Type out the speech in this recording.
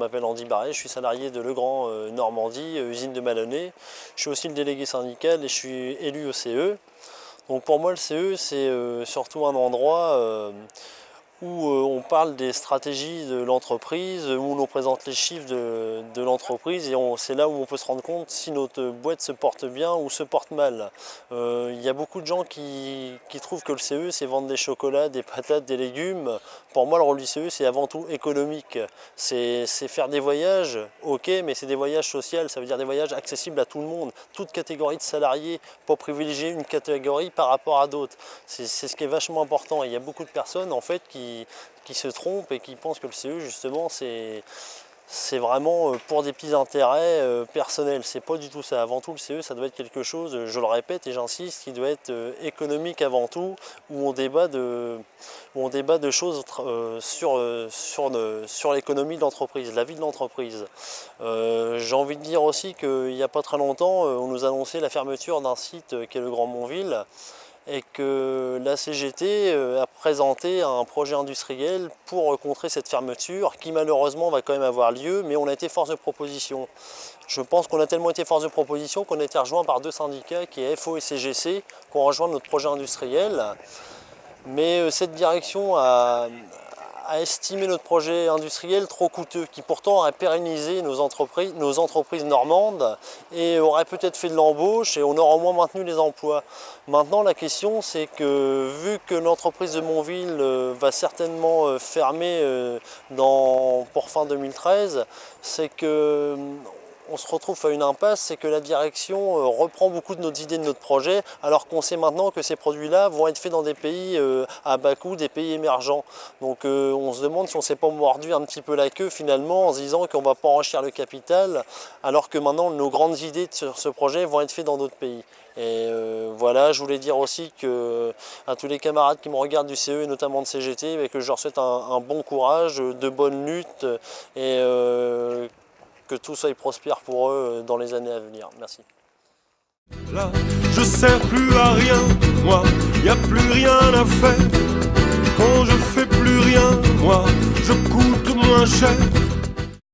m'appelle Andy Barret, je suis salarié de Legrand Normandie, usine de Malonnet. Je suis aussi le délégué syndical et je suis élu au CE. Donc pour moi le CE c'est surtout un endroit où on parle des stratégies de l'entreprise, où on présente les chiffres de l'entreprise et c'est là où on peut se rendre compte si notre boîte se porte bien ou se porte mal. Il y a beaucoup de gens qui trouvent que le CE c'est vendre des chocolats, des patates, des légumes. Pour moi le rôle du CE c'est avant tout économique. C'est faire des voyages, ok, mais c'est des voyages sociaux, ça veut dire des voyages accessibles à tout le monde, toute catégorie de salariés, pas privilégier une catégorie par rapport à d'autres. C'est ce qui est vachement important. Et il y a beaucoup de personnes en fait qui se trompent et qui pensent que le CE justement c'est vraiment pour des petits intérêts personnels. C'est pas du tout ça. Avant tout le CE ça doit être quelque chose, je le répète et j'insiste, qui doit être économique avant tout, où on débat de choses sur l'économie de l'entreprise, la vie de l'entreprise. J'ai envie de dire aussi qu'il n'y a pas très longtemps on nous annonçait la fermeture d'un site qui est le Grand Montville, et que la CGT a présenté un projet industriel pour contrer cette fermeture qui malheureusement va quand même avoir lieu, mais on a été force de proposition. Je pense qu'on a tellement été force de proposition qu'on a été rejoint par 2 syndicats qui est FO et CGC, qui ont rejoint notre projet industriel. Mais cette direction a estimé notre projet industriel trop coûteux, qui pourtant aurait pérennisé nos entreprises normandes et aurait peut-être fait de l'embauche et on aurait au moins maintenu les emplois. Maintenant la question c'est que vu que l'entreprise de Montville va certainement fermer pour fin 2013, c'est que on se retrouve à une impasse, c'est que la direction reprend beaucoup de nos idées de notre projet, alors qu'on sait maintenant que ces produits-là vont être faits dans des pays à bas coût, des pays émergents. Donc on se demande si on ne s'est pas mordu un petit peu la queue finalement en se disant qu'on ne va pas enrichir le capital, alors que maintenant nos grandes idées sur ce projet vont être faites dans d'autres pays. Et voilà, je voulais dire aussi à tous les camarades qui me regardent du CE et notamment de CGT, que je leur souhaite un bon courage, de bonnes luttes et que tout soit prospère pour eux dans les années à venir. Merci. Là, je sers plus à rien, moi, y a plus rien à faire. Quand je fais plus rien, moi, je coûte moins cher.